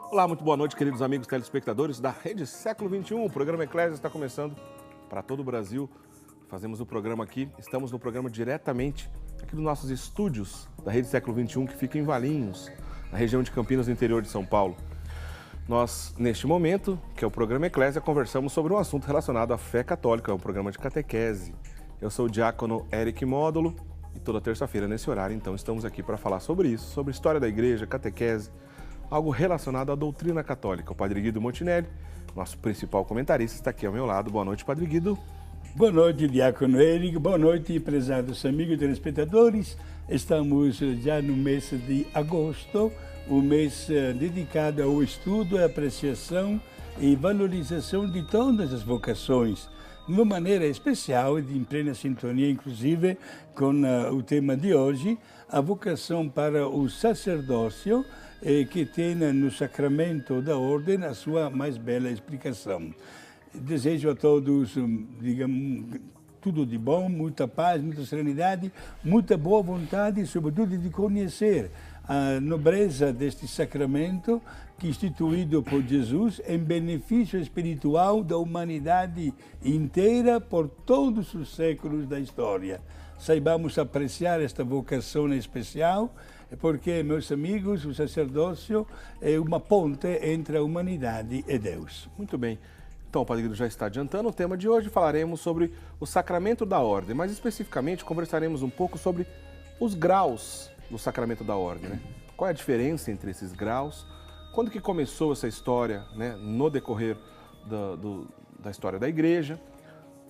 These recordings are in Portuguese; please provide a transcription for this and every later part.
Olá, muito boa noite, queridos amigos telespectadores da Rede Século XXI. O programa Eclésia está começando para todo o Brasil. Fazemos o programa aqui, estamos no programa diretamente aqui dos nossos estúdios da Rede Século XXI, que fica em Valinhos, na região de Campinas, no interior de São Paulo. Nós, neste momento, que é o programa Eclésia, conversamos sobre um assunto relacionado à fé católica, é um programa de catequese. Eu sou o diácono Eric Módulo e toda terça-feira, nesse horário, então, estamos aqui para falar sobre isso, sobre a história da igreja, catequese, algo relacionado à doutrina católica. O Padre Guido Montinelli, nosso principal comentarista, está aqui ao meu lado. Boa noite, Padre Guido. Boa noite, diácono Eric. Boa noite, prezados amigos telespectadores. Estamos já no mês de agosto, um mês dedicado ao estudo, apreciação e valorização de todas as vocações. De uma maneira especial, em plena sintonia, inclusive, com o tema de hoje, a vocação para o sacerdócio, que tem no sacramento da ordem a sua mais bela explicação. Desejo a todos, digamos, tudo de bom, muita paz, muita serenidade, muita boa vontade e, sobretudo, de conhecer a nobreza deste sacramento que, instituído por Jesus, em benefício espiritual da humanidade inteira por todos os séculos da história. Saibamos apreciar esta vocação especial, porque, meus amigos, o sacerdócio é uma ponte entre a humanidade e Deus. Muito bem. Então, o Padre Guido já está adiantando o tema de hoje. Falaremos sobre o sacramento da ordem, mas especificamente conversaremos um pouco sobre os graus do sacramento da ordem, né? Qual é a diferença entre esses graus? Quando que começou essa história, né, no decorrer da história da igreja?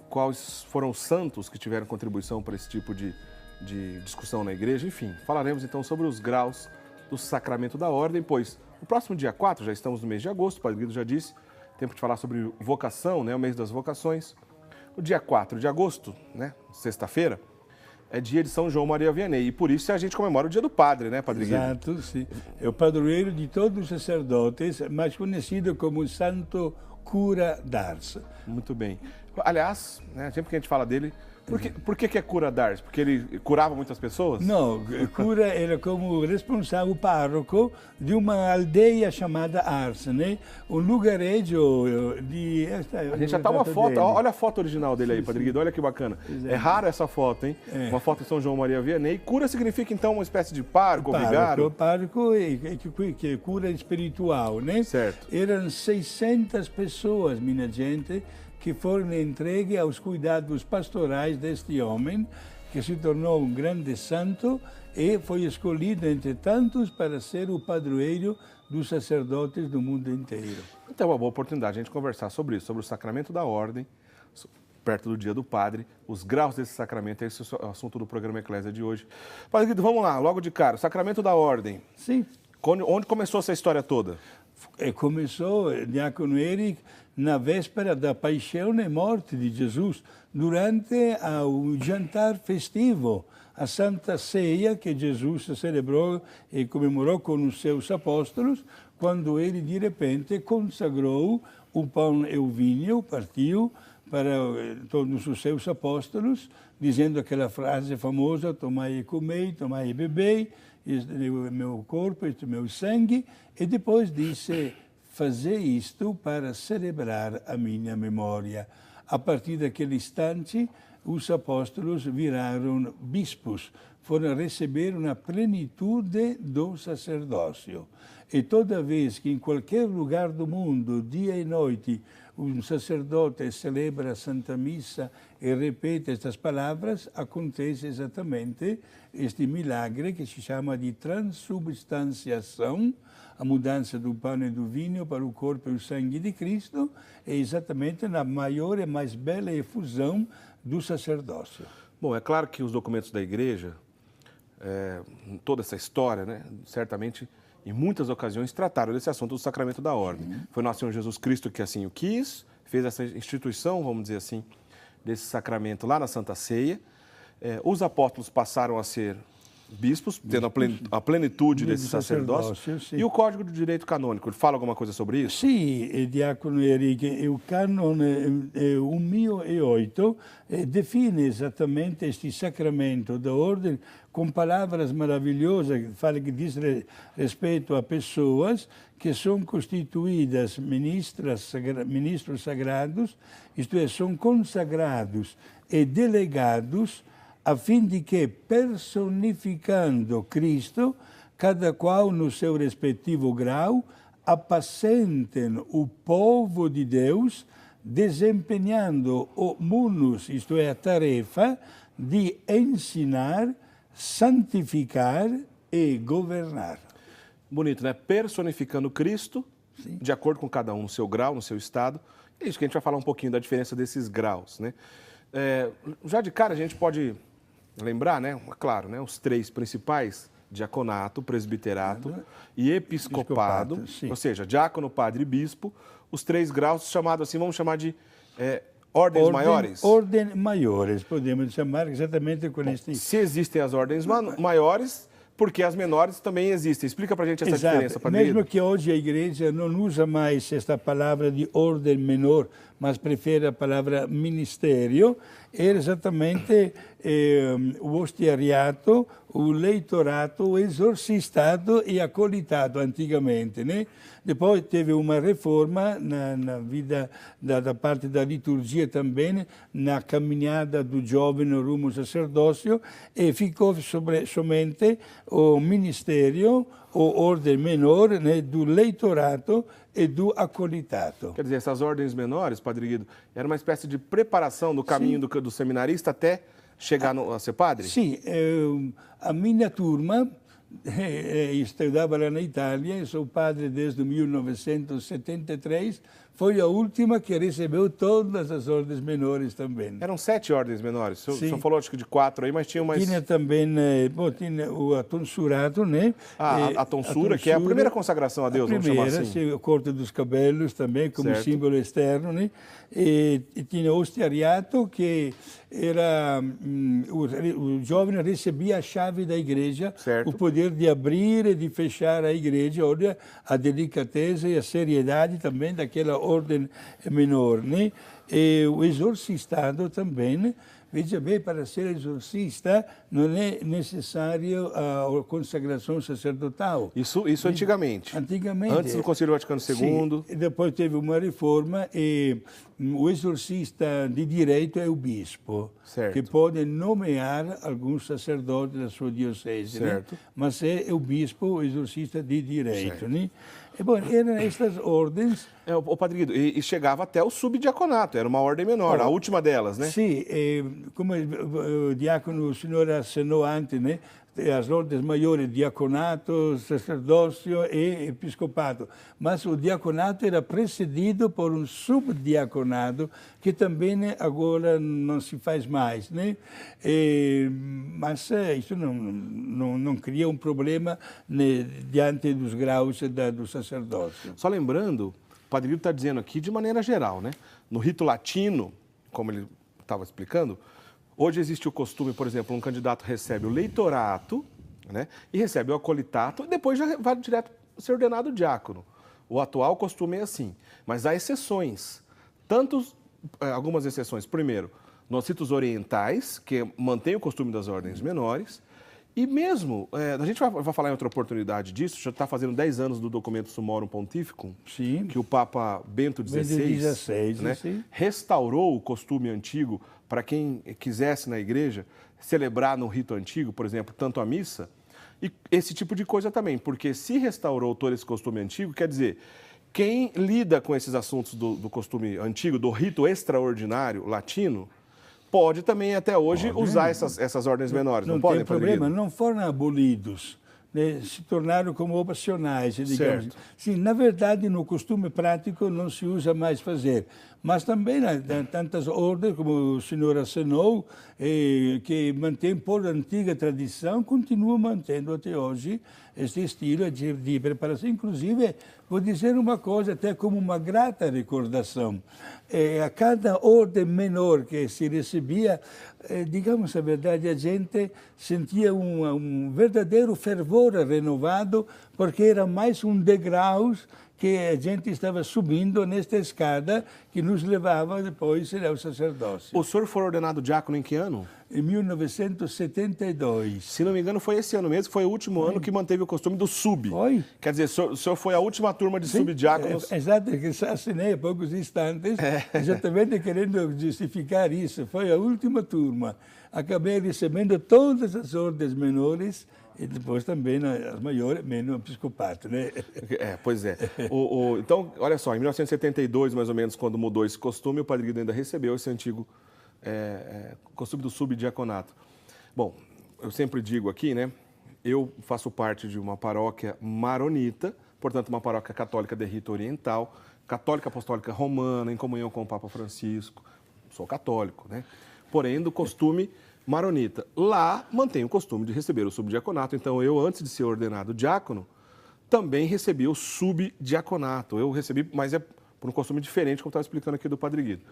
Quais foram os santos que tiveram contribuição para esse tipo de discussão na igreja? Enfim, falaremos então sobre os graus do sacramento da ordem, pois no próximo dia 4, já estamos no mês de agosto, o Padre Guido já disse, tempo de falar sobre vocação, né, o mês das vocações. O dia 4 de agosto, né, sexta-feira, é dia de São João Maria Vianney, e por isso a gente comemora o dia do padre, né, Padre Guido? Exato, sim. É o padroeiro de todos os sacerdotes, mais conhecido como Santo Cura d'Ars. Muito bem. Aliás, né, sempre que a gente fala dele, por que é Cura d'Ars? Porque ele curava muitas pessoas? Não, Cura era como responsável párroco de uma aldeia chamada Ars, né? Um lugarejo de... A gente já tá uma foto, dele. olha a foto original dele aí, Padre Guido, olha que bacana. Exato. É rara essa foto, hein? É. Uma foto de São João Maria Vianney. Cura significa então uma espécie de pároco, vigário? Pároco que é cura espiritual, né? Certo. Eram 600 pessoas, minha gente, que foram entregues aos cuidados pastorais deste homem, que se tornou um grande santo e foi escolhido entre tantos para ser o padroeiro dos sacerdotes do mundo inteiro. Então é uma boa oportunidade a gente conversar sobre isso, sobre o sacramento da ordem, perto do dia do padre, os graus desse sacramento. Esse é o assunto do programa Eclésia de hoje. Padre Guido, vamos lá, logo de cara, sacramento da ordem. Sim. Onde começou essa história toda? Começou, diácono Eric, na véspera da paixão e morte de Jesus, durante o jantar festivo, a Santa Ceia que Jesus celebrou e comemorou com os seus apóstolos, quando ele de repente consagrou o pão e o vinho, partiu para todos os seus apóstolos, dizendo aquela frase famosa: tomai e comei, tomai e bebei, este é o meu corpo, este é o meu sangue, e depois disse: fazer isto para celebrar a minha memória. A partir daquele instante, os apóstolos viraram bispos, foram receber uma plenitude do sacerdócio. E toda vez que em qualquer lugar do mundo, dia e noite, um sacerdote celebra a Santa Missa e repete estas palavras, acontece exatamente este milagre que se chama de transubstanciação, a mudança do pão e do vinho para o corpo e o sangue de Cristo, é exatamente na maior e mais bela efusão do sacerdócio. Bom, é claro que os documentos da igreja, toda essa história, né, certamente, em muitas ocasiões, trataram desse assunto do sacramento da ordem. Foi nosso Senhor Jesus Cristo que assim o quis, fez essa instituição, vamos dizer assim, desse sacramento lá na Santa Ceia. Os apóstolos passaram a ser bispos, tendo a plenitude desse sacerdócio. Sì. E o Código do Direito Canônico, ele fala alguma coisa sobre isso? Sì, Diacono Enrique, o canone 1008 define esattamente este sacramento da ordem com palavras maravilhosas, fala que diz respeito a pessoas que são constituídas ministros sagrados, isto é, são consagrados e delegados a fim de que, personificando Cristo, cada qual no seu respectivo grau, apacentem o povo de Deus, desempenhando o munus, isto é, a tarefa de ensinar, santificar e governar. Bonito, né? Personificando Cristo, Sim. de acordo com cada um no seu grau, no seu estado. É isso que a gente vai falar um pouquinho da diferença desses graus, né? Já de cara a gente pode lembrar, né? Claro, né? Os três principais: diaconato, presbiterato e episcopado, ou seja, diácono, padre e bispo. Os três graus chamados assim, vamos chamar de ordens maiores? Ordens maiores, podemos chamar exatamente com este... Se existem as ordens maiores, porque as menores também existem. Explica para a gente essa diferença, padre. Mesmo que hoje a igreja não usa mais esta palavra de ordem menor, mas prefere a palavra ministério, era exatamente o ostiariato, o leitorato, o exorcistado e acolitato antigamente, né? Depois teve uma reforma na vida da parte da liturgia também, na caminhada do jovem rumo ao sacerdócio, e ficou somente o ministério, o ordem menor, né, do leitorato e do acolitato. Quer dizer, essas ordens menores, padre Guido, era uma espécie de preparação do caminho do seminarista até chegar a ser padre? Sim, a minha turma estudava lá na Itália, sou padre desde 1973, foi a última que recebeu todas as ordens menores também. Eram 7 ordens menores, o senhor falou acho que de 4 aí, mas tinha mais... Tinha também tinha o tonsurato, né? A tonsura, que é a primeira consagração a Deus, vamos chamar assim. A corte dos cabelos também, como símbolo externo, né? E tinha o ostiariato, que era... o jovem recebia a chave da igreja, o poder de abrir e de fechar a igreja, olha a delicadeza e a seriedade também daquela ordem menor, né? E o exorcistado também, né? Veja bem, para ser exorcista não é necessário a consagração sacerdotal. Isso antigamente? Antigamente. Antes do Concílio Vaticano II? Sim. Depois teve uma reforma e o exorcista de direito é o bispo, que pode nomear alguns sacerdotes da sua diocese, né? Mas é o bispo, o exorcista de direito, né? E, bom, eram estas ordens... O padre Guido, e chegava até o subdiaconato, era uma ordem menor, a última delas, né? Sim, como o diácono, o senhor acenou antes, né? As ordens maiores, diaconato, sacerdócio e episcopado. Mas o diaconato era precedido por um subdiaconado, que também agora não se faz mais, né? Mas isso não cria um problema, né, diante dos graus do sacerdócio. Só lembrando, o padre Guido está dizendo aqui de maneira geral, né? No rito latino, como ele estava explicando, hoje existe o costume, por exemplo, um candidato recebe o leitorato, né, e recebe o acolitato, e depois já vai direto ser ordenado diácono. O atual costume é assim, mas há exceções. Algumas exceções. Primeiro, nos ritos orientais, que mantém o costume das ordens menores, e mesmo, a gente vai falar em outra oportunidade disso, já está fazendo 10 anos do documento Summorum Pontificum, que o Papa Bento XVI né, restaurou o costume antigo para quem quisesse na igreja celebrar no rito antigo, por exemplo, tanto a missa, e esse tipo de coisa também, porque se restaurou todo esse costume antigo, quer dizer, quem lida com esses assuntos do costume antigo, do rito extraordinário latino, pode também até hoje usar essas ordens menores, não pode? Não tem problema, não foram abolidos, né? Se tornaram como opcionais, digamos. Sim, na verdade, no costume prático não se usa mais fazer, mas também há tantas ordens, como o senhor acenou, que mantém por antiga tradição, continua mantendo até hoje este estilo de preparação. Inclusive, vou dizer uma coisa, até como uma grata recordação. A cada ordem menor que se recebia, digamos a verdade, a gente sentia um verdadeiro fervor renovado, porque era mais um degrau que a gente estava subindo nesta escada que nos levava depois ao sacerdócio. O senhor foi ordenado diácono em que ano? Em 1972. Se não me engano, foi esse ano mesmo, foi o último ano que manteve o costume do sub. Foi. Quer dizer, o senhor foi a última turma de subdiáconos. Exato, que assinei há poucos instantes, exatamente querendo justificar isso. Foi a última turma. Acabei recebendo todas as ordens menores e depois também as maiores, menos episcopato, né? Pois é. Então, olha só, em 1972, mais ou menos, quando mudou esse costume, o Padre Guido ainda recebeu esse antigo costume do subdiaconato. Bom, eu sempre digo aqui, né? Eu faço parte de uma paróquia maronita, portanto, uma paróquia católica de rito oriental, católica apostólica romana, em comunhão com o Papa Francisco. Sou católico, né? Porém, do costume maronita. Lá mantém o costume de receber o subdiaconato. Então, eu, antes de ser ordenado diácono, também recebi o subdiaconato. Eu recebi, mas é por um costume diferente, como estava explicando aqui do Padre Guido.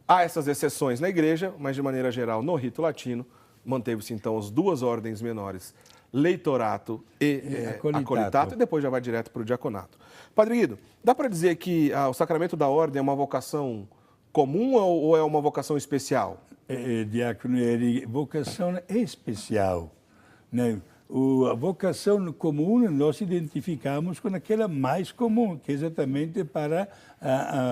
Há essas exceções na igreja, mas de maneira geral, no rito latino, manteve-se então as duas ordens menores, leitorato e acolitato, e depois já vai direto para o diaconato. Padre Guido, dá para dizer que o sacramento da ordem é uma vocação comum ou é uma vocação especial? Diácono, é vocação especial, né? A vocação comum nós identificamos com aquela mais comum, que é exatamente para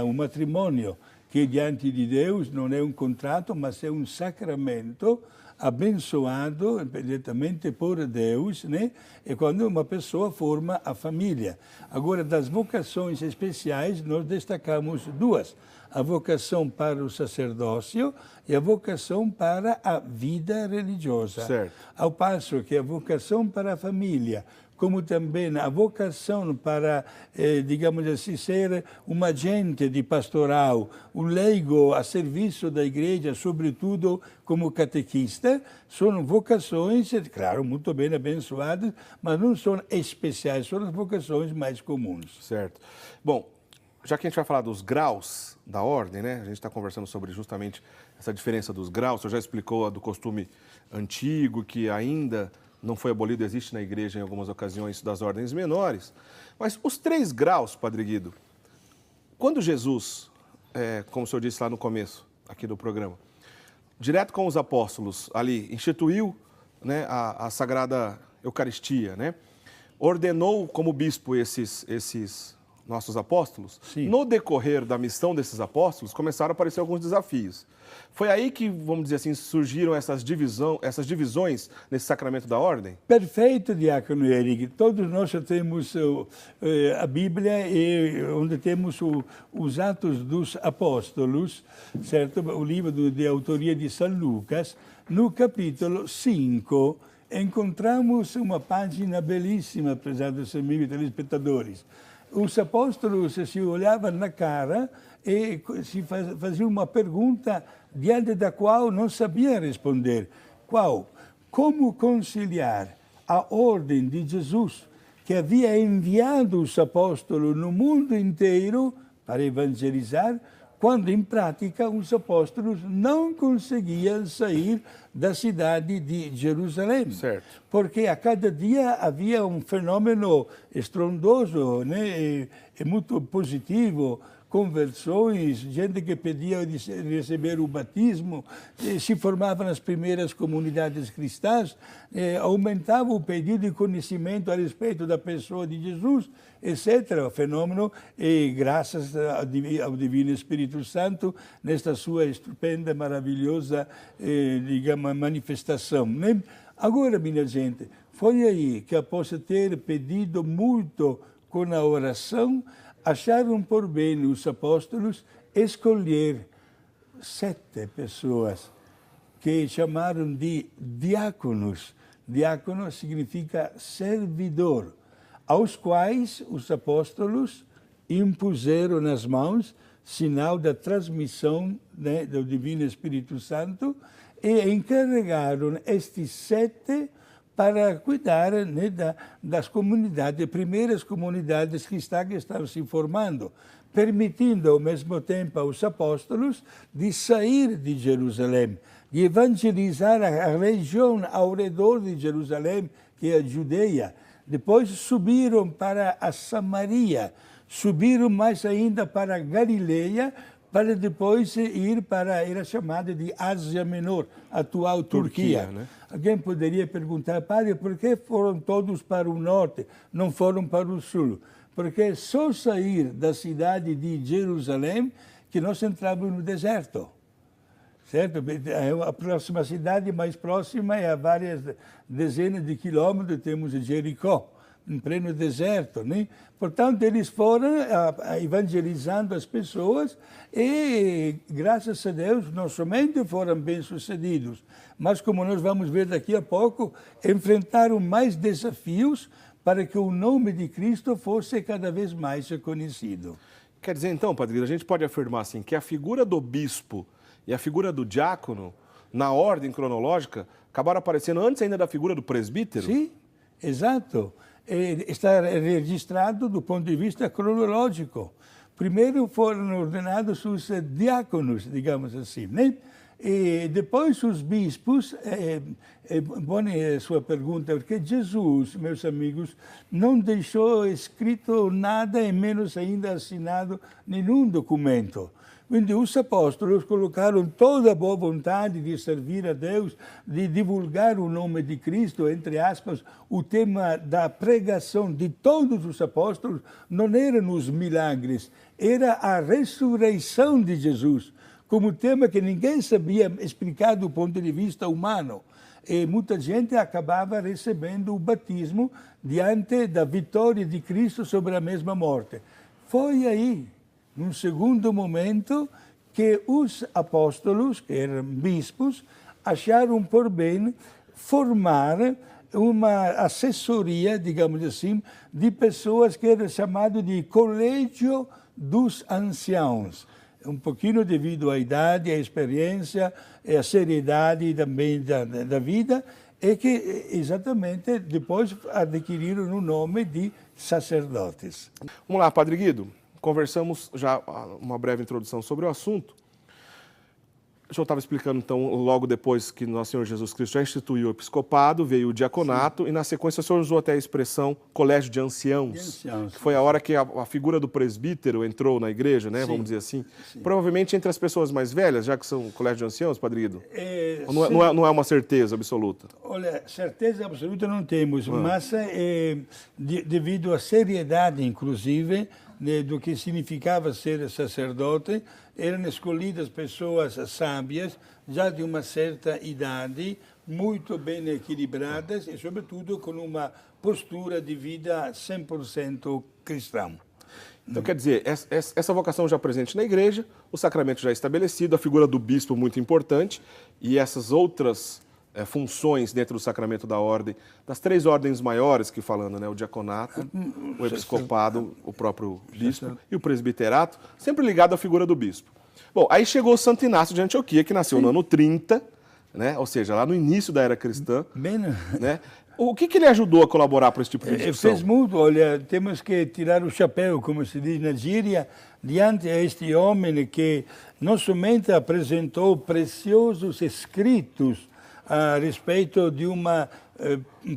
o matrimônio, que diante de Deus não é um contrato, mas é um sacramento abençoado diretamente por Deus, né? É quando uma pessoa forma a família. Agora, das vocações especiais, nós destacamos duas. A vocação para o sacerdócio e a vocação para a vida religiosa. Certo. Ao passo que a vocação para a família, como também a vocação para, digamos assim, ser um agente de pastoral, um leigo a serviço da igreja, sobretudo como catequista, são vocações, claro, muito bem abençoadas, mas não são especiais, são as vocações mais comuns. Certo. Bom, já que a gente vai falar dos graus da ordem, né? A gente está conversando sobre justamente essa diferença dos graus. O senhor já explicou a do costume antigo, que ainda não foi abolido, existe na igreja em algumas ocasiões das ordens menores. Mas os 3 graus, Padre Guido, quando Jesus, como o senhor disse lá no começo aqui do programa, direto com os apóstolos ali, instituiu, né, a Sagrada Eucaristia, né? Ordenou como bispo esses nossos apóstolos, Sim. No decorrer da missão desses apóstolos, começaram a aparecer alguns desafios. Foi aí que, vamos dizer assim, surgiram essas divisões nesse sacramento da ordem? Perfeito, diácono Eric. Todos nós temos a Bíblia, onde temos os Atos dos Apóstolos, certo? O livro de autoria de São Lucas. No capítulo 5, encontramos uma página belíssima, prezados amigos telespectadores. Os apóstolos se olhavam na cara e se faziam uma pergunta diante da qual não sabiam responder. Qual? Como conciliar a ordem de Jesus, que havia enviado os apóstolos no mundo inteiro para evangelizar, quando em prática os apóstolos não conseguiam sair da cidade de Jerusalém. Certo. Porque a cada dia havia um fenômeno estrondoso, né, e muito positivo, conversões, gente que pedia receber o batismo, se formavam as primeiras comunidades cristãs, aumentava o pedido de conhecimento a respeito da pessoa de Jesus, etc. O fenômeno, e graças ao Divino Espírito Santo, nesta sua estupenda, maravilhosa, digamos, manifestação, né? Agora, minha gente, foi aí que após ter pedido muito com a oração, acharam por bem os apóstolos escolher 7 pessoas que chamaram de diáconos. Diácono significa servidor, aos quais os apóstolos impuseram nas mãos sinal da transmissão, né, do Divino Espírito Santo, e encarregaram estes 7 para cuidar, né, das comunidades, primeiras comunidades cristãs que estavam se formando, permitindo ao mesmo tempo aos apóstolos de sair de Jerusalém, de evangelizar a região ao redor de Jerusalém, que é a Judeia. Depois subiram para a Samaria, subiram mais ainda para a Galileia, para depois ir para, era chamada de Ásia Menor, atual Turquia. Né? Alguém poderia perguntar, padre, por que foram todos para o norte, não foram para o sul? Porque só sair da cidade de Jerusalém que nós entramos no deserto. Certo? A próxima cidade mais próxima é a várias dezenas de quilômetros, temos Jericó, em pleno deserto, né? Portanto, eles foram evangelizando as pessoas e, graças a Deus, não somente foram bem-sucedidos, mas, como nós vamos ver daqui a pouco, enfrentaram mais desafios para que o nome de Cristo fosse cada vez mais reconhecido. Quer dizer, então, Padre Guido, a gente pode afirmar assim, que a figura do bispo e a figura do diácono, na ordem cronológica, acabaram aparecendo antes ainda da figura do presbítero? Sim, exato. Está registrado do ponto de vista cronológico. Primeiro foram ordenados os diáconos, digamos assim, né? E depois os bispos. Boa a sua pergunta, porque Jesus, meus amigos, não deixou escrito nada e menos ainda assinado nenhum documento. Quindi os apóstolos colocaram toda a boa vontade de servir a Deus, de divulgar o nome de Cristo, entre aspas. O tema da pregação de todos os apóstolos não eram os milagres, era a ressurreição de Jesus, como tema que ninguém sabia explicar do ponto de vista humano. E muita gente acabava recebendo o batismo diante da vitória de Cristo sobre a mesma morte. Foi aí, num segundo momento, que os apóstolos, que eram bispos, acharam por bem formar uma assessoria, digamos assim, de pessoas que era chamado de Colégio dos Anciãos. Um pouquinho devido à idade, à experiência e à seriedade também da vida, e que exatamente depois adquiriram o nome de sacerdotes. Vamos lá, Padre Guido. Conversamos já uma breve introdução sobre o assunto. O senhor estava explicando, então, logo depois que nosso Senhor Jesus Cristo já instituiu o episcopado, veio o diaconato. Sim. E, na sequência, o senhor usou até a expressão colégio de anciãos, que foi a hora que a figura do presbítero entrou na igreja, né? Sim. Vamos dizer assim. Sim. Provavelmente entre as pessoas mais velhas, já que são colégio de anciãos, Padre Guido? Não é uma certeza absoluta? Olha, certeza absoluta não temos, mas devido à seriedade, inclusive, do que significava ser sacerdote, eram escolhidas pessoas sábias, já de uma certa idade, muito bem equilibradas e, sobretudo, com uma postura de vida 100% cristã. Então, quer dizer, essa vocação já presente na igreja, o sacramento já estabelecido, a figura do bispo muito importante e essas outras funções dentro do sacramento da ordem, das três ordens maiores que falando, né? O diaconato, o episcopado, o próprio bispo e o presbiterato, sempre ligado à figura do bispo. Bom, aí chegou o Santo Inácio de Antioquia, que nasceu no ano 30, né? Ou seja, lá no início da era cristã. Bem, né? O que ele ajudou a colaborar para esse tipo de discussão? Fez muito, olha, temos que tirar o chapéu, como se diz na gíria, diante a este homem que não somente apresentou preciosos escritos a respeito de uma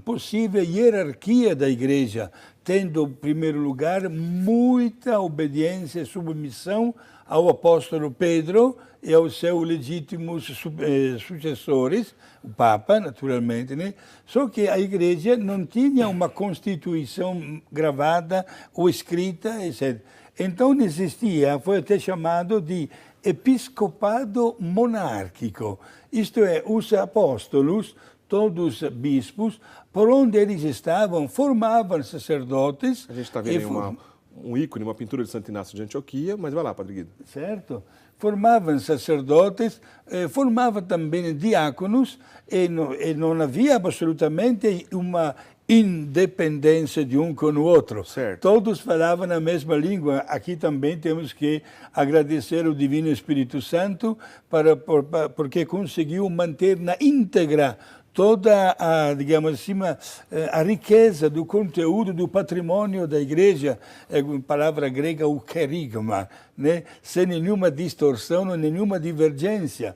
possível hierarquia da igreja, tendo, em primeiro lugar, muita obediência e submissão ao apóstolo Pedro e aos seus legítimos sucessores, o Papa, naturalmente, né? Só que a igreja não tinha uma constituição gravada ou escrita, etc. Então existia, foi até chamado de episcopado monárquico, isto é, os apóstolos, todos bispos, por onde eles estavam, formavam sacerdotes. A gente está vendo um ícone, uma pintura de Santo Inácio de Antioquia, mas vai lá, Padre Guido. Certo. Formavam sacerdotes, formavam também diáconos, e não havia absolutamente uma independência de um com o outro. Certo. Todos falavam a mesma língua. Aqui também temos que agradecer ao Divino Espírito Santo porque conseguiu manter na íntegra toda a, digamos assim, a riqueza do conteúdo, do patrimônio da igreja, em palavra grega, o kerygma, né? Sem nenhuma distorção, nenhuma divergência.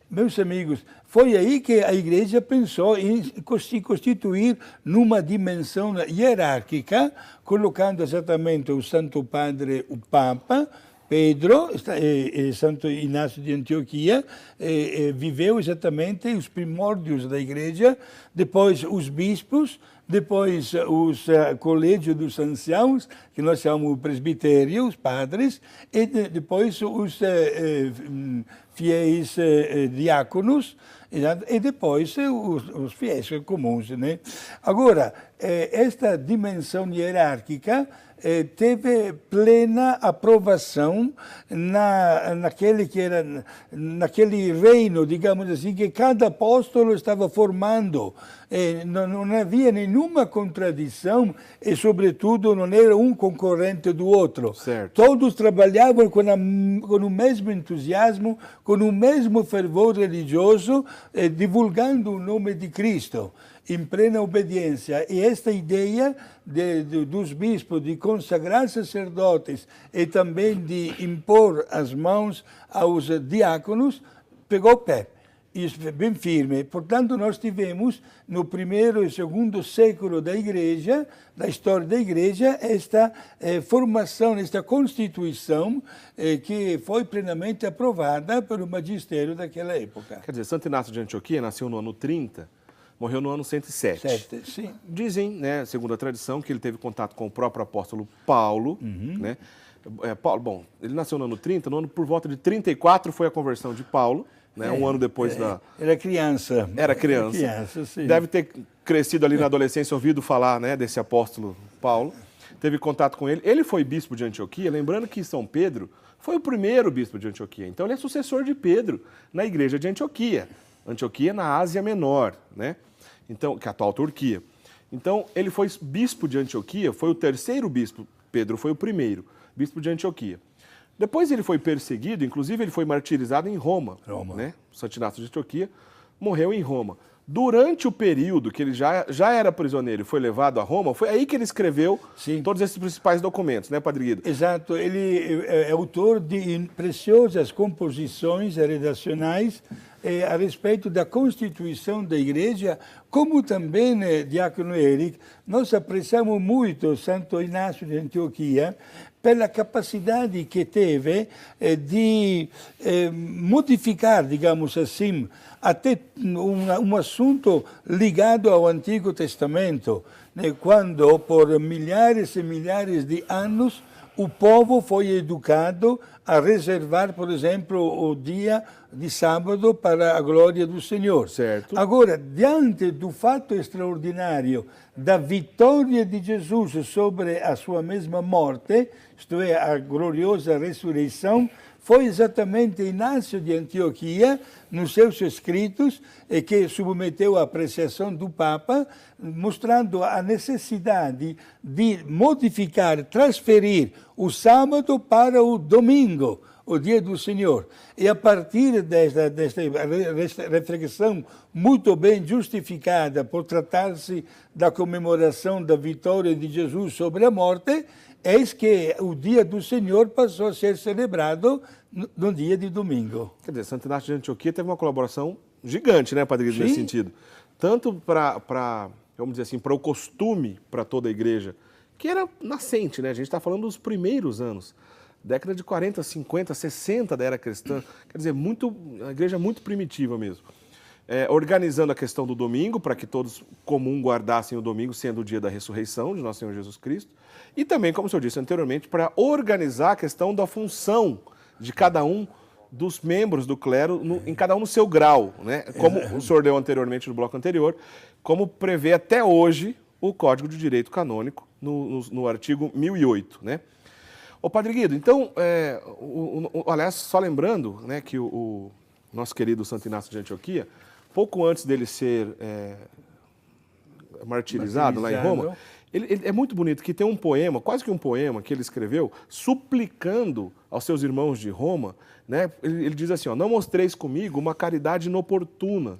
Meus amigos, foi aí que a igreja pensou em se constituir numa dimensão hierárquica, colocando exatamente o Santo Padre, o Papa, Pedro, Santo Inácio de Antioquia, viveu exatamente os primórdios da igreja, depois os bispos, depois os colégios dos anciãos, que nós chamamos presbitério, os padres, e depois os fiéis diáconos, e depois os fiéis comuns, né? Agora, esta dimensão hierárquica teve plena aprovação naquele reino, digamos assim, que cada apóstolo estava formando. Não havia nenhuma contradição e, sobretudo, não era um concorrente do outro. Certo. Todos trabalhavam com o mesmo entusiasmo, com o mesmo fervor religioso, divulgando o nome de Cristo, em plena obediência. E esta ideia dos bispos de consagrar sacerdotes e também de impor as mãos aos diáconos pegou pé. Isso foi bem firme. Portanto, nós tivemos no primeiro e segundo século da Igreja, da história da Igreja, esta formação, esta constituição que foi plenamente aprovada pelo magistério daquela época. Quer dizer, Santo Inácio de Antioquia nasceu no ano 30, morreu no ano 107. Sim. Dizem, né, segundo a tradição, que ele teve contato com o próprio apóstolo Paulo, né? Paulo, bom, ele nasceu no ano 30, por volta de 34 foi a conversão de Paulo, né? Um ano depois da... Era criança. Era criança. Sim. Deve ter crescido ali na adolescência, ouvido falar, né, desse apóstolo Paulo. Teve contato com ele. Ele foi bispo de Antioquia, lembrando que São Pedro foi o primeiro bispo de Antioquia. Então ele é sucessor de Pedro na igreja de Antioquia. Antioquia na Ásia Menor, né? Então, que é a atual Turquia. Então, ele foi bispo de Antioquia, foi o terceiro bispo, Pedro foi o primeiro bispo de Antioquia. Depois ele foi perseguido, inclusive ele foi martirizado em Roma. Né? Santo Inácio de Antioquia morreu em Roma. Durante o período que ele já era prisioneiro e foi levado a Roma, foi aí que ele escreveu todos esses principais documentos, né, Padre Guido? Exato. Ele é autor de preciosas composições redacionais a respeito da constituição da Igreja, como também, Diácono Eric, nós apreciamos muito Santo Inácio de Antioquia pela capacidade que teve de modificar, digamos assim, até um assunto ligado ao Antigo Testamento, né? Quando, por milhares e milhares de anos, o povo foi educado a reservar, por exemplo, o dia de sábado para a glória do Senhor. Certo. Agora, diante do fato extraordinário da vitória de Jesus sobre a sua mesma morte, isto é, a gloriosa ressurreição, foi exatamente Inácio de Antioquia, nos seus escritos, que submeteu à apreciação do Papa, mostrando a necessidade de modificar, transferir o sábado para o domingo, o dia do Senhor. E a partir desta reflexão muito bem justificada por tratar-se da comemoração da vitória de Jesus sobre a morte, eis que o dia do Senhor passou a ser celebrado no dia de domingo. Quer dizer, Santo Inácio de Antioquia teve uma colaboração gigante, né, Padre Guido, nesse sentido. Tanto para, vamos dizer assim, para o costume para toda a igreja, que era nascente, né? A gente está falando dos primeiros anos, década de 40, 50, 60 da era cristã. Quer dizer, a igreja muito primitiva mesmo. Organizando a questão do domingo, para que todos comum guardassem o domingo, sendo o dia da ressurreição de nosso Senhor Jesus Cristo. E também, como o senhor disse anteriormente, para organizar a questão da função de cada um dos membros do clero, em cada um no seu grau, né? Como o senhor leu anteriormente no bloco anterior, como prevê até hoje o Código de Direito Canônico, no artigo 1008, né? Ô, Padre Guido, então, aliás, só lembrando, né, que o nosso querido Santo Inácio de Antioquia, pouco antes dele ser martirizado lá em Roma, ele é muito bonito, que tem um poema, quase que um poema, que ele escreveu, suplicando aos seus irmãos de Roma, né? Ele diz assim, ó, não mostreis comigo uma caridade inoportuna,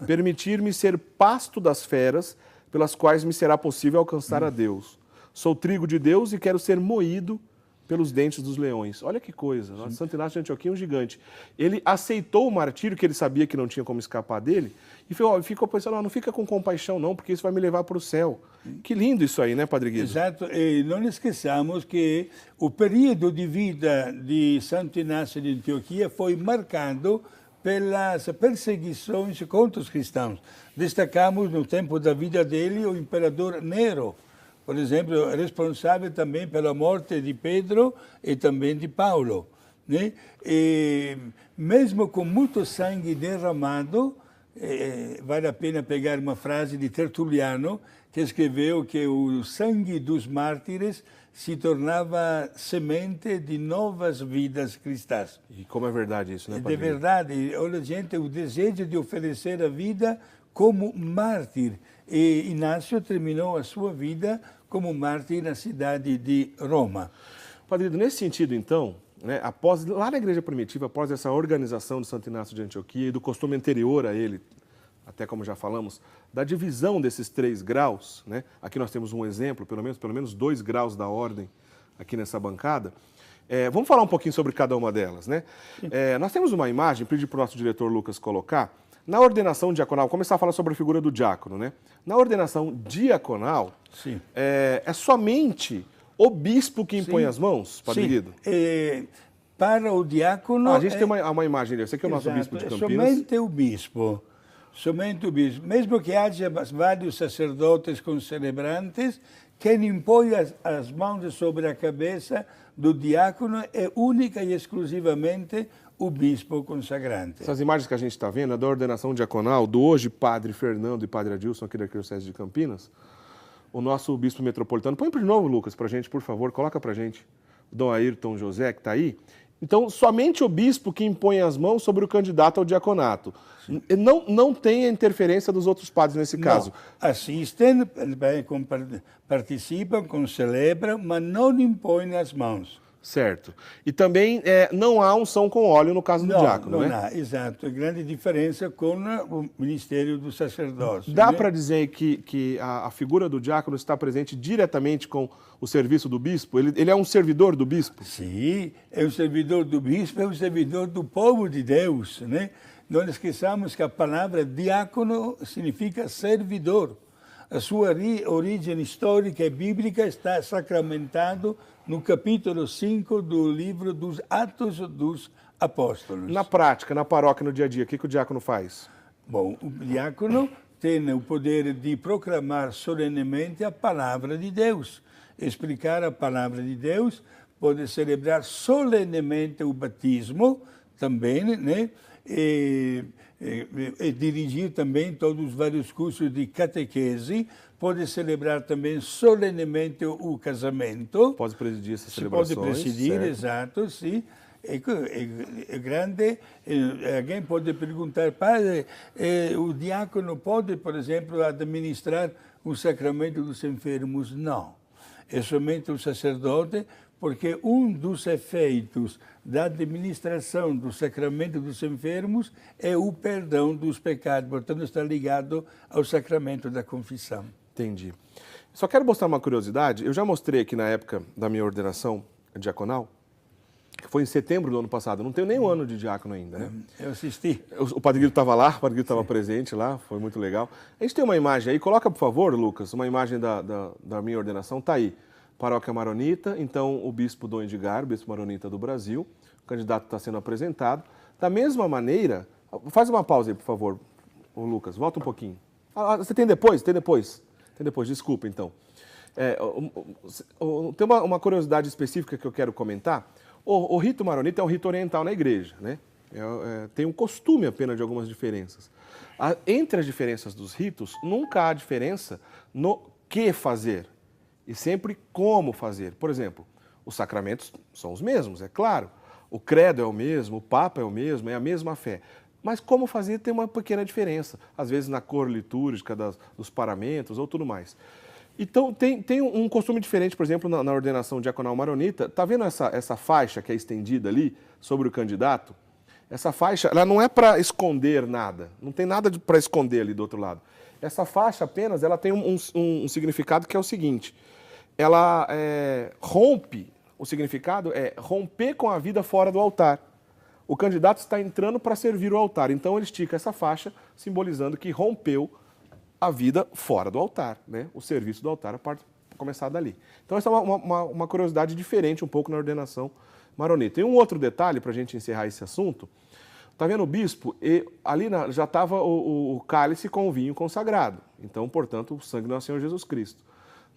permitir-me ser pasto das feras, pelas quais me será possível alcançar a Deus. Sou trigo de Deus e quero ser moído pelos dentes dos leões. Olha que coisa, Santo Inácio de Antioquia é um gigante. Ele aceitou o martírio, que ele sabia que não tinha como escapar dele, e ficou pensando, não fica com compaixão não, porque isso vai me levar para o céu. Que lindo isso aí, né, Padre Guido? Exato, e não esqueçamos que o período de vida de Santo Inácio de Antioquia foi marcado pelas perseguições contra os cristãos. Destacamos no tempo da vida dele o imperador Nero, por exemplo, responsável também pela morte de Pedro e também de Paulo, né? E mesmo com muito sangue derramado, vale a pena pegar uma frase de Tertuliano, que escreveu que o sangue dos mártires se tornava semente de novas vidas cristãs. E como é verdade isso, né, Padre? É de verdade. Olha, gente, o desejo de oferecer a vida como mártir. E Inácio terminou a sua vida como mártir na cidade de Roma. Padre, nesse sentido, então, né, lá na Igreja Primitiva, após essa organização de Santo Inácio de Antioquia e do costume anterior a ele, até como já falamos, da divisão desses 3 graus, né? Aqui nós temos um exemplo, pelo menos 2 graus da ordem aqui nessa bancada. Vamos falar um pouquinho sobre cada uma delas, né? Nós temos uma imagem, pedi para o nosso diretor Lucas colocar, na ordenação diaconal, vou começar a falar sobre a figura do diácono, né? Na ordenação diaconal, é somente o bispo que impõe as mãos, Padre Guido? Para o diácono... a gente tem uma imagem dele, esse aqui é o nosso bispo de Campinas. Somente o bispo. Somente o bispo. Mesmo que haja vários sacerdotes concelebrantes, quem impõe as mãos sobre a cabeça do diácono é única e exclusivamente o bispo consagrante. Essas imagens que a gente está vendo é da ordenação diaconal do hoje Padre Fernando e Padre Adilson, aqui da Arquidiocese de Campinas. O nosso bispo metropolitano. Põe de novo, Lucas, para a gente, por favor. Coloca para a gente. Dom Ayrton José, que está aí. Então, somente o bispo que impõe as mãos sobre o candidato ao diaconato. Não tem a interferência dos outros padres nesse caso. Assistem, participam, celebram, mas não impõem as mãos. Certo. E também não há unção com óleo no caso do diácono, né? Não há, exato. Grande diferença com o ministério do sacerdócio. Dá para dizer que a figura do diácono está presente diretamente com o serviço do bispo? Ele é um servidor do bispo? Sim, é um servidor do bispo, é um servidor do povo de Deus, né? Não esqueçamos que a palavra diácono significa servidor. A sua origem histórica e bíblica está sacramentado no capítulo 5 do livro dos Atos dos Apóstolos. Na prática, na paróquia, no dia a dia, o que o diácono faz? Bom, o diácono tem o poder de proclamar solenemente a palavra de Deus, explicar a palavra de Deus, pode celebrar solenemente o batismo também, né? E dirigir também todos os vários cursos de catequese, pode celebrar também solenemente o casamento. Pode presidir essas celebrações. Pode presidir, certo. exato, sim. É grande. Alguém pode perguntar, padre, o diácono pode, por exemplo, administrar o sacramento dos enfermos? Não. É somente o sacerdote, porque um dos efeitos da administração do sacramento dos enfermos é o perdão dos pecados. Portanto, está ligado ao sacramento da confissão. Entendi. Só quero mostrar uma curiosidade. Eu já mostrei aqui na época da minha ordenação diaconal, que foi em setembro do ano passado. Não tenho nem um ano de diácono ainda, né? Eu assisti. O Padre Guido estava lá, o Padre Guido estava presente lá, foi muito legal. A gente tem uma imagem aí, coloca por favor, Lucas, uma imagem da minha ordenação, está aí. Paróquia Maronita, então o bispo Dom Edgar, bispo maronita do Brasil, o candidato está sendo apresentado. Da mesma maneira, faz uma pausa aí, por favor, o Lucas, volta um pouquinho. Você tem depois? Tem depois, desculpa então. Tem uma curiosidade específica que eu quero comentar. O rito maronita é um rito oriental na igreja, né? Tem um costume apenas de algumas diferenças. Entre as diferenças dos ritos, nunca há diferença no que fazer, e sempre como fazer. Por exemplo, os sacramentos são os mesmos, é claro. O credo é o mesmo, o papa é o mesmo, é a mesma fé. Mas como fazer tem uma pequena diferença, às vezes na cor litúrgica dos paramentos ou tudo mais. Então, tem um costume diferente, por exemplo, na ordenação diaconal maronita. Está vendo essa faixa que é estendida ali sobre o candidato? Essa faixa, ela não é para esconder nada, não tem nada para esconder ali do outro lado. Essa faixa apenas, ela tem um significado que é o seguinte, ela rompe, o significado é romper com a vida fora do altar. O candidato está entrando para servir o altar, então ele estica essa faixa, simbolizando que rompeu a vida fora do altar, né? O serviço do altar pode começar dali. Então essa é uma curiosidade diferente um pouco na ordenação maronita. E um outro detalhe, para a gente encerrar esse assunto, tá vendo o bispo? E ali já estava o cálice com o vinho consagrado, então, portanto, o sangue do nosso Senhor Jesus Cristo.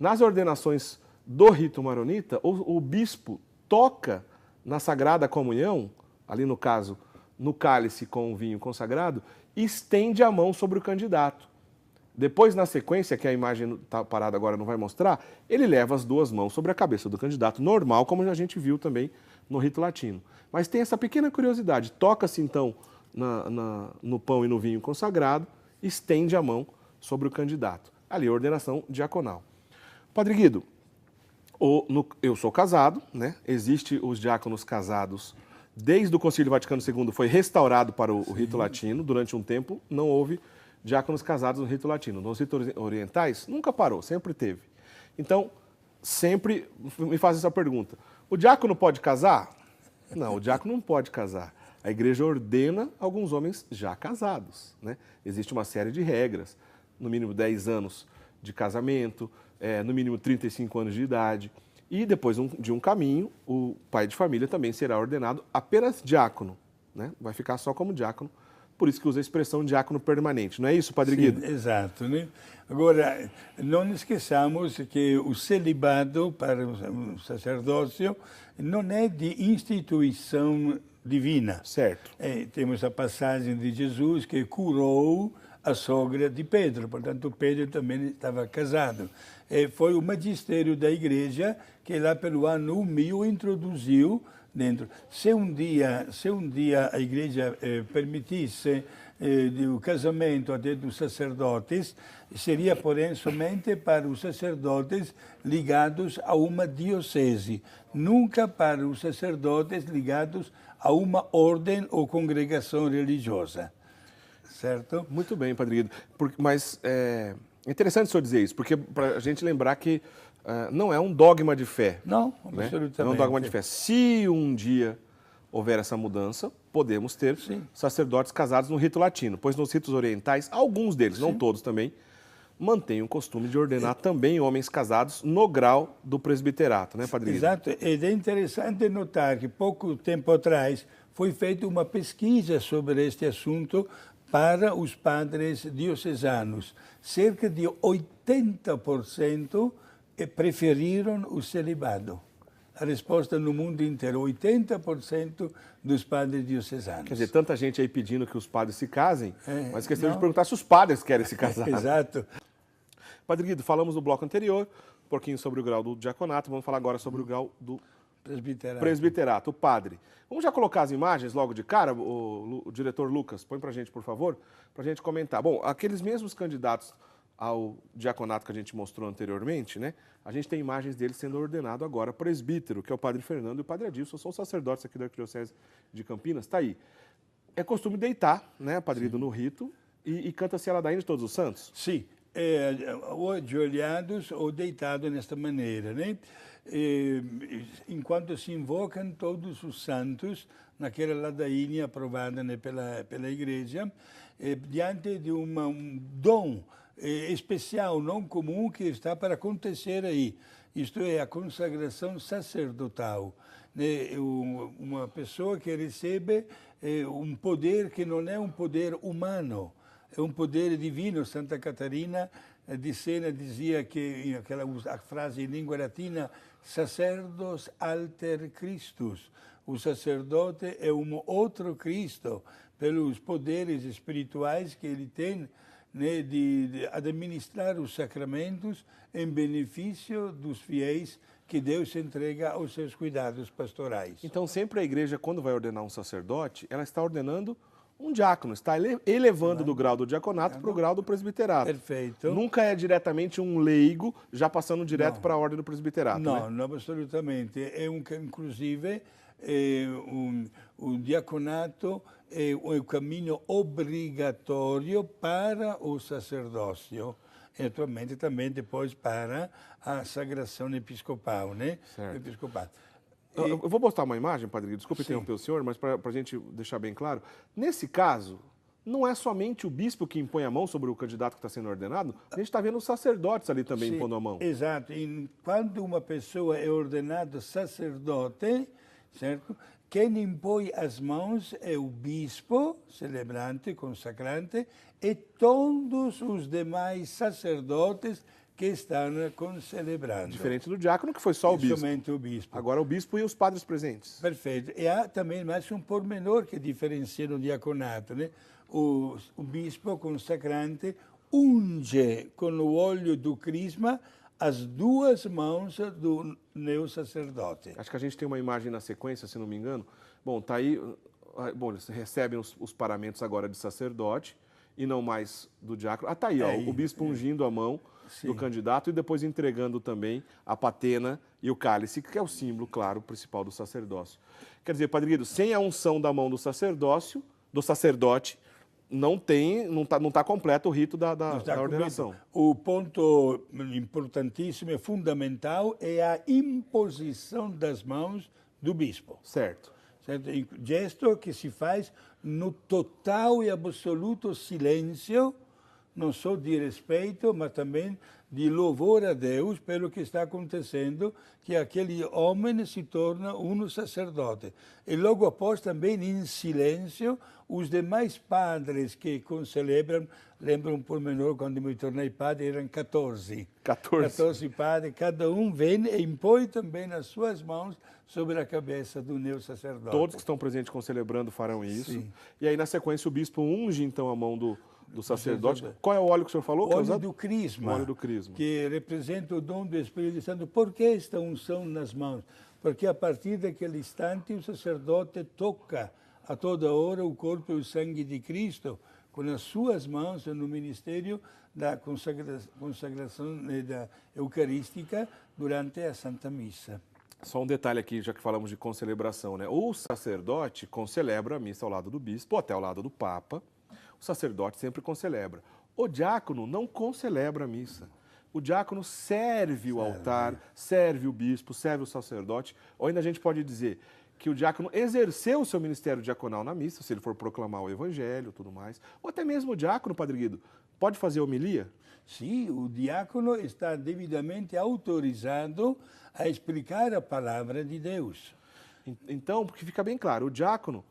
Nas ordenações do rito maronita, o bispo toca na Sagrada Comunhão, ali no caso, no cálice com o vinho consagrado, e estende a mão sobre o candidato. Depois, na sequência, que a imagem está parada agora não vai mostrar, ele leva as duas mãos sobre a cabeça do candidato, normal, como a gente viu também no rito latino. Mas tem essa pequena curiosidade, toca-se então no pão e no vinho consagrado, estende a mão sobre o candidato. Ali, ordenação diaconal. Padre Guido, eu sou casado, né? Existem os diáconos casados. Desde o Concílio Vaticano II foi restaurado para o rito latino, durante um tempo não houve diáconos casados no rito latino. Nos ritos orientais, nunca parou, sempre teve. Então, sempre me faz essa pergunta. O diácono pode casar? Não, o diácono não pode casar. A igreja ordena alguns homens já casados, né? Existe uma série de regras, no mínimo 10 anos de casamento, no mínimo 35 anos de idade. E depois de um caminho, o pai de família também será ordenado apenas diácono, né? Vai ficar só como diácono. Por isso que usa a expressão diácono permanente. Não é isso, Padre Guido? Exato, né? Agora, não esqueçamos que o celibado para o sacerdócio não é de instituição divina. Certo. Temos a passagem de Jesus que curou a sogra de Pedro, portanto Pedro também estava casado. Foi o magistério da igreja que lá pelo ano 1000 introduziu dentro. Se um dia a igreja permitisse o casamento até dos sacerdotes, seria, porém, somente para os sacerdotes ligados a uma diocese, nunca para os sacerdotes ligados a uma ordem ou congregação religiosa. Certo? Muito bem, Padre Guido. Mas é interessante o senhor dizer isso, porque para a gente lembrar que não é um dogma de fé. Não, né? absolutamente. Não é um dogma de fé. Se um dia houver essa mudança, podemos ter sacerdotes casados no rito latino, pois nos ritos orientais, alguns deles, não todos também, mantêm o costume de ordenar também homens casados no grau do presbiterato, né, Padre Guido? Exato. E é interessante notar que pouco tempo atrás foi feita uma pesquisa sobre este assunto para os padres diocesanos. Cerca de 80% preferiram o celibado. A resposta no mundo inteiro, 80% dos padres diocesanos. Quer dizer, tanta gente aí pedindo que os padres se casem, mas esqueceram de perguntar se os padres querem se casar. Exato. Padre Guido, falamos no bloco anterior, um pouquinho sobre o grau do diaconato, vamos falar agora sobre o grau do presbiterato, o padre. Vamos já colocar as imagens logo de cara, o diretor Lucas, põe pra gente, por favor, pra gente comentar. Bom, aqueles mesmos candidatos ao diaconato que a gente mostrou anteriormente, né? A gente tem imagens dele sendo ordenado agora presbítero, que é o Padre Fernando e o Padre Adilson, são sacerdotes aqui da Arquidiocese de Campinas. Tá aí. É costume deitar, né, Padre Guido, no rito, e canta-se a ladainha de todos os santos? Sim, ou ajoelhados ou deitados nesta maneira, né? Enquanto se invocam todos os santos naquela ladainha aprovada, né, pela igreja, diante de um dom especial, não comum, que está para acontecer aí. Isto é, a consagração sacerdotal. Né? Uma pessoa que recebe um poder que não é um poder humano, é um poder divino. Santa Catarina de Sena dizia que, a frase em língua latina, sacerdos alter Christus. O sacerdote é um outro Cristo, pelos poderes espirituais que ele tem, né, de administrar os sacramentos em benefício dos fiéis que Deus entrega aos seus cuidados pastorais. Então, sempre a igreja, quando vai ordenar um sacerdote, ela está ordenando um diácono, está elevando do grau do diaconato para o grau do presbiterato. Perfeito. Nunca é diretamente um leigo já passando direto para a ordem do presbiterato, No, né? no, assolutamente. Inclusive, o diaconato é um caminho obrigatório para o sacerdócio. E atualmente também depois para a sagração episcopal, né? Certo. Episcopal. Eu vou mostrar uma imagem, Padre Guido, desculpe Sim. interromper o senhor, mas para a gente deixar bem claro, nesse caso, não é somente o bispo que impõe a mão sobre o candidato que está sendo ordenado, a gente está vendo os sacerdotes ali também Sim, impondo a mão. Exato. E quando uma pessoa é ordenada sacerdote, certo? Quem impõe as mãos é o bispo, celebrante, consacrante, e todos os demais sacerdotes que estão concelebrando. Diferente do diácono, que foi só o bispo. Somente o bispo. Agora o bispo e os padres presentes. Perfeito. E há também mais um pormenor que diferencia no diaconato, né? O bispo consacrante unge com o óleo do crisma as duas mãos do neo-sacerdote. Acho que a gente tem uma imagem na sequência, se não me engano. Bom, tá aí. Bom, eles recebem os paramentos agora de sacerdote e não mais do diácono. Ah, tá aí, ó, o bispo ungindo a mão do candidato e depois entregando também a patena e o cálice, que é o símbolo, claro, principal do sacerdócio. Quer dizer, Padre Guido, sem a unção da mão do sacerdote, não tá completo o rito da ordenação. O ponto importantíssimo e fundamental é a imposição das mãos do bispo. Certo. Certo? Gesto que se faz no total e absoluto silêncio, não só de respeito, mas também de louvor a Deus pelo que está acontecendo, que aquele homem se torna um sacerdote. E logo após também em silêncio, os demais padres que concelebram, lembram por menor, quando me tornei padre, eram 14. 14 padres, cada um vem e impõe também as suas mãos sobre a cabeça do neo-sacerdote. Todos que estão presentes concelebrando farão isso. Sim. E aí, na sequência, o bispo unge, então, a mão do sacerdote. Qual é o óleo que o senhor falou? O óleo do crisma. O óleo do crisma. Que representa o dom do Espírito Santo. Por que esta unção nas mãos? Porque a partir daquele instante o sacerdote toca a toda hora o corpo e o sangue de Cristo com as suas mãos no ministério da consagração da Eucarística durante a Santa Missa. Só um detalhe aqui, já que falamos de concelebração, né? O sacerdote concelebra a missa ao lado do bispo, ou até ao lado do papa. O sacerdote sempre concelebra. O diácono não concelebra a missa. O diácono serve o altar, serve o bispo, serve o sacerdote. Ou ainda a gente pode dizer que o diácono exerceu o seu ministério diaconal na missa, se ele for proclamar o evangelho e tudo mais. Ou até mesmo o diácono, Padre Guido, pode fazer homilia? Sim, o diácono está devidamente autorizado a explicar a palavra de Deus. Então, porque fica bem claro, o diácono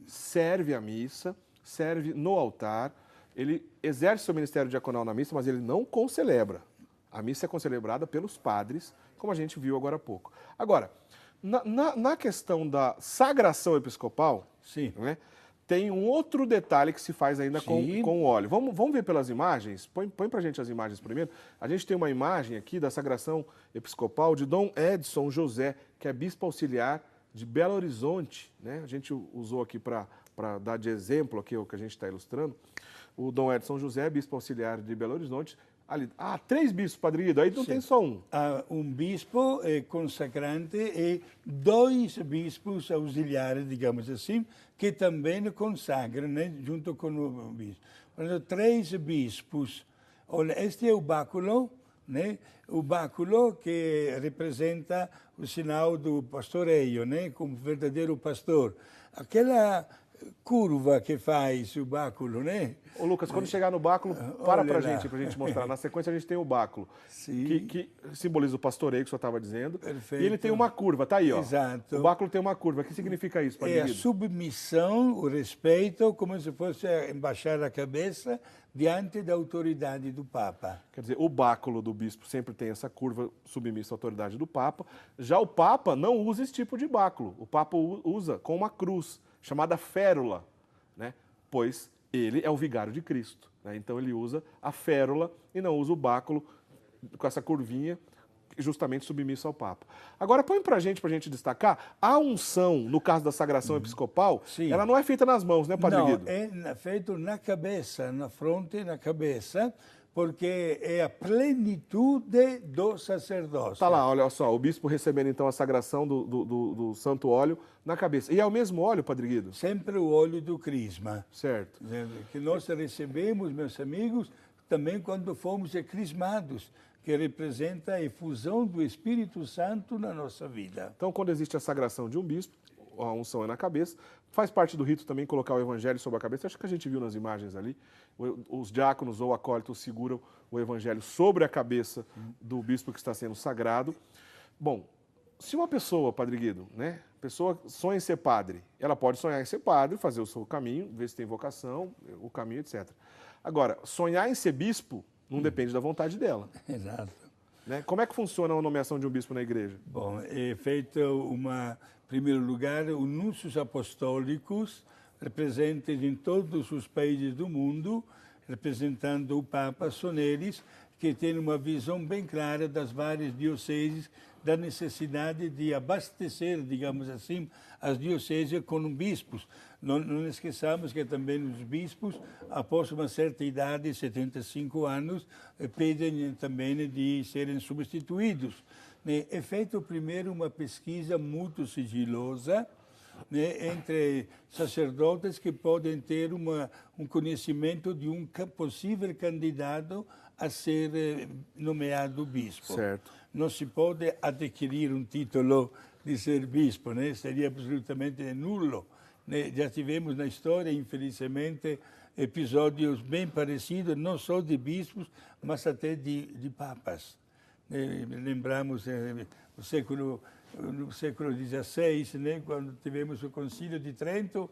serve a missa, serve no altar, ele exerce seu ministério diaconal na missa, mas ele não concelebra. A missa é concelebrada pelos padres, como a gente viu agora há pouco. Agora, na questão da sagração episcopal, né, tem um outro detalhe que se faz ainda com o óleo. Vamos ver pelas imagens? Põe para a gente as imagens primeiro. A gente tem uma imagem aqui da sagração episcopal de Dom Edson José, que é bispo auxiliar de Belo Horizonte, né? A gente usou aqui para dar de exemplo aqui o que a gente está ilustrando. O Dom Edson José, bispo auxiliar de Belo Horizonte. Ali, 3 bispos, Padre Guido, aí não tem só um. Há um bispo consacrante e 2 bispos auxiliares, digamos assim, que também consagram, né, junto com o bispo. Portanto, 3 bispos. Olha, este é o báculo, né? O báculo que representa o sinal do pastoreio, né? Como verdadeiro pastor. Aquela curva que faz o báculo, né? Ô Lucas, quando chegar no báculo, para pra gente mostrar. Na sequência a gente tem o báculo, que simboliza o pastoreio que o senhor estava dizendo. Perfeito. E ele tem uma curva, tá aí, ó. Exato. O báculo tem uma curva. O que significa isso, Padre Guido? É a submissão, o respeito, como se fosse embaixar a cabeça diante da autoridade do Papa. Quer dizer, o báculo do bispo sempre tem essa curva submissa à autoridade do Papa. Já o Papa não usa esse tipo de báculo. O Papa usa com uma cruz, chamada férula, né? Pois ele é o vigário de Cristo, né? Então ele usa a férula e não usa o báculo com essa curvinha, justamente submisso ao Papa. Agora, põe pra gente destacar, a unção, no caso da sagração episcopal, Sim. ela não é feita nas mãos, né, Padre Não, Guido? é feito na cabeça, na fronte, na cabeça, porque é a plenitude do sacerdócio. Tá lá, olha só, o bispo recebendo então a sagração do santo óleo na cabeça. E é o mesmo óleo, Padre Guido? Sempre o óleo do crisma. Certo. Que nós recebemos, meus amigos, também quando fomos crismados, que representa a efusão do Espírito Santo na nossa vida. Então, quando existe a sagração de um bispo, a unção é na cabeça, faz parte do rito também colocar o evangelho sobre a cabeça. Acho que a gente viu nas imagens ali, os diáconos ou acólitos seguram o evangelho sobre a cabeça do bispo que está sendo sagrado. Bom, se uma pessoa, Padre Guido, né, pessoa sonha em ser padre, ela pode sonhar em ser padre, fazer o seu caminho, ver se tem vocação, o caminho, etc. Agora, sonhar em ser bispo não depende da vontade dela. Exato. Né? Como é que funciona a nomeação de um bispo na igreja? Bom, é feito em primeiro lugar, os núncios apostólicos, representantes em todos os países do mundo, representando o Papa, são eles que têm uma visão bem clara das várias dioceses, da necessidade de abastecer, digamos assim, as dioceses com bispos. Não esqueçamos que também os bispos, após uma certa idade, 75 anos, pedem também de serem substituídos. É feito primeiro uma pesquisa muito sigilosa, entre sacerdotes que podem ter um conhecimento de um possível candidato a ser nomeado bispo. Certo. Não se pode adquirir um título de ser bispo, seria absolutamente nulo. Já tivemos na história, infelizmente, episódios bem parecidos, não só de bispos, mas até de papas. Lembramos no século XVI, quando tivemos o Concílio de Trento,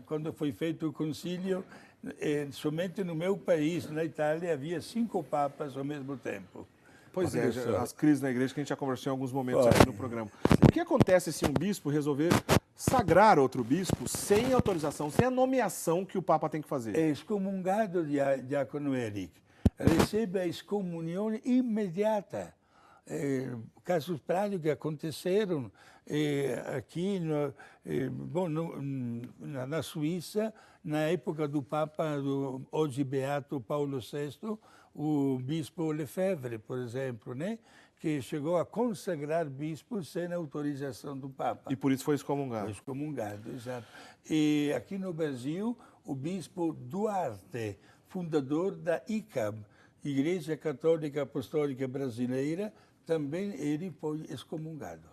quando foi feito o concílio, somente no meu país, na Itália, havia 5 papas ao mesmo tempo. Pois é, as crises na igreja que a gente já conversou em alguns momentos aqui no programa. O que acontece se um bispo resolver sagrar outro bispo sem autorização, sem a nomeação que o Papa tem que fazer? É excomungado, diácono Eric. Recebe a excomunhão imediata. Casos práticos que aconteceram aqui na Suíça, na época do Papa, hoje beato Paulo VI, o bispo Lefebvre, por exemplo, que chegou a consagrar bispos sem autorização do Papa. E por isso foi excomungado. Foi excomungado, exato. E aqui no Brasil, o bispo Duarte, fundador da ICAB, Igreja Católica Apostólica Brasileira, também ele foi excomungado.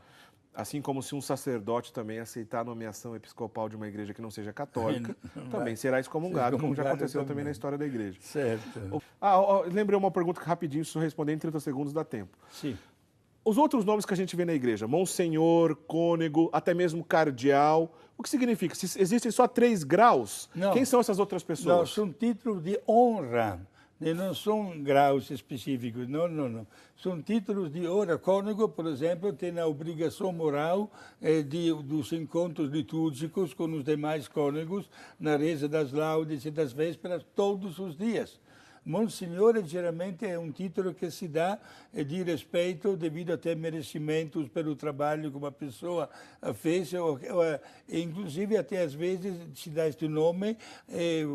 Assim como se um sacerdote também aceitar a nomeação episcopal de uma igreja que não seja católica, também será excomungado, como já aconteceu também na história da igreja. Certo. Lembrei uma pergunta rapidinho, se eu responder em 30 segundos dá tempo. Sim. Os outros nomes que a gente vê na igreja, Monsenhor, Cônego, até mesmo Cardeal, o que significa? Se existem só 3 graus, não. Quem são essas outras pessoas? Não, são títulos de honra. Não são graus específicos, não. São títulos de honra. Cônego, por exemplo, tem a obrigação moral dos encontros litúrgicos com os demais cônegos na reza das laudes e das vésperas todos os dias. Monsenhor, geralmente, é um título que se dá de respeito devido a ter merecimentos pelo trabalho que uma pessoa fez, inclusive até às vezes se dá este nome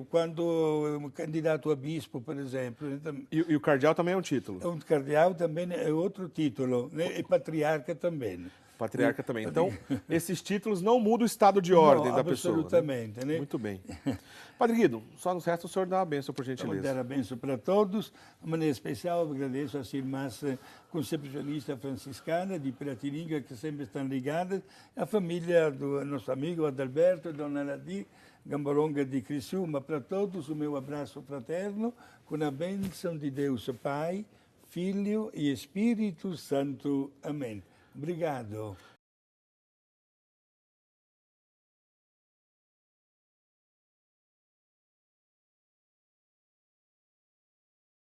quando um candidato a bispo, por exemplo. E o cardeal também é um título? O cardeal também é outro título, e patriarca também. Patriarca também. Então, esses títulos não mudam o estado de ordem da pessoa. Absolutamente. Né? Muito bem. Padre Guido, só nos resta o senhor dar uma bênção, por gentileza. Vou dar a bênção para todos. De maneira especial, agradeço às irmãs concepcionistas franciscanas de Piratininga, que sempre estão ligadas, a família do nosso amigo Adalberto, Dona Ladi, Gambaronga de Criciúma. Para todos, o meu abraço fraterno, com a bênção de Deus Pai, Filho e Espírito Santo. Amém. Obrigado.